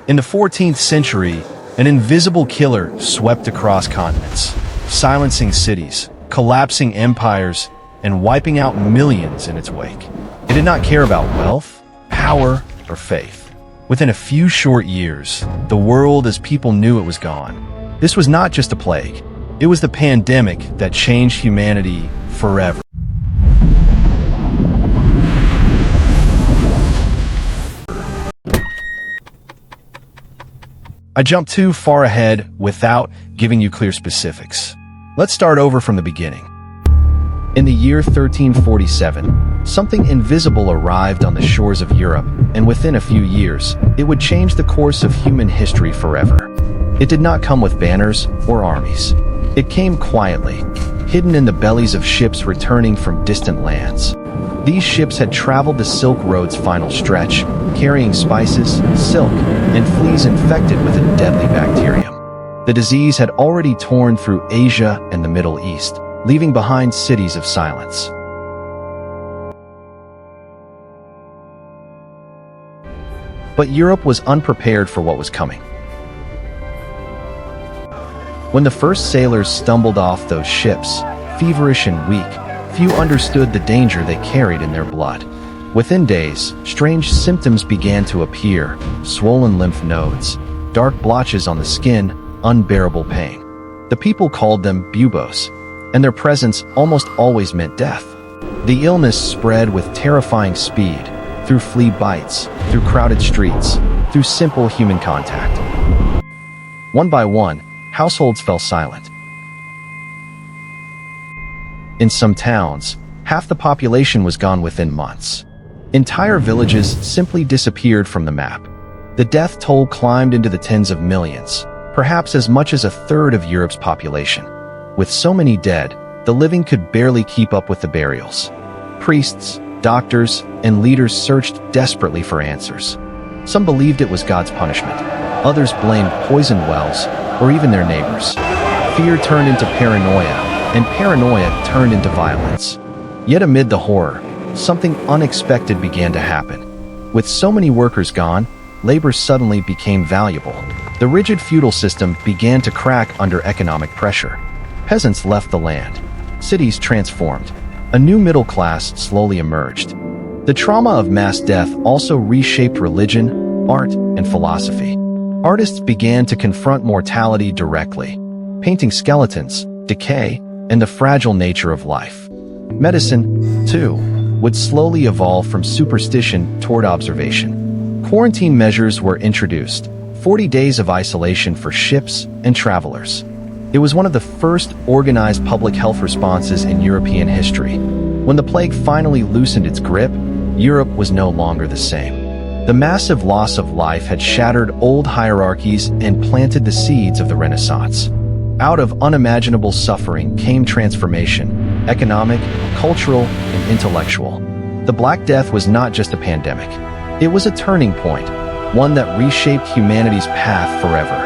In the 14th century, an invisible killer swept across continents, silencing cities, collapsing empires, and wiping out millions in its wake. It did not care about wealth, power, or faith. Within a few short years, the world as people knew it was gone. This was not just a plague. It was the pandemic that changed humanity forever. I jumped too far ahead without giving you clear specifics. Let's start over from the beginning. In the year 1347, something invisible arrived on the shores of Europe, and within a few years, it would change the course of human history forever. It did not come with banners or armies. It came quietly, hidden in the bellies of ships returning from distant lands. These ships had traveled the Silk Road's final stretch, carrying spices, silk, and fleas infected with a deadly bacterium. The disease had already torn through Asia and the Middle East, leaving behind cities of silence. But Europe was unprepared for what was coming. When the first sailors stumbled off those ships, feverish and weak, few understood the danger they carried in their blood. Within days, strange symptoms began to appear: swollen lymph nodes, dark blotches on the skin, unbearable pain. The people called them buboes, and their presence almost always meant death. The illness spread with terrifying speed, through flea bites, through crowded streets, through simple human contact. One by one, households fell silent. In some towns, half the population was gone within months. Entire villages simply disappeared from the map. The death toll climbed into the tens of millions, perhaps as much as a third of Europe's population. With so many dead, the living could barely keep up with the burials. Priests, doctors, and leaders searched desperately for answers. Some believed it was God's punishment. Others blamed poison wells, or even their neighbors. Fear turned into paranoia, and paranoia turned into violence. Yet amid the horror, something unexpected began to happen. With so many workers gone, labor suddenly became valuable. The rigid feudal system began to crack under economic pressure. Peasants left the land. Cities transformed. A new middle class slowly emerged. The trauma of mass death also reshaped religion, art, and philosophy. Artists began to confront mortality directly, painting skeletons, decay, and the fragile nature of life. Medicine, too, would slowly evolve from superstition toward observation. Quarantine measures were introduced, 40 days of isolation for ships and travelers. It was one of the first organized public health responses in European history. When the plague finally loosened its grip, Europe was no longer the same. The massive loss of life had shattered old hierarchies and planted the seeds of the Renaissance. Out of unimaginable suffering came transformation, economic, cultural, and intellectual. The Black Death was not just a pandemic. It was a turning point, one that reshaped humanity's path forever.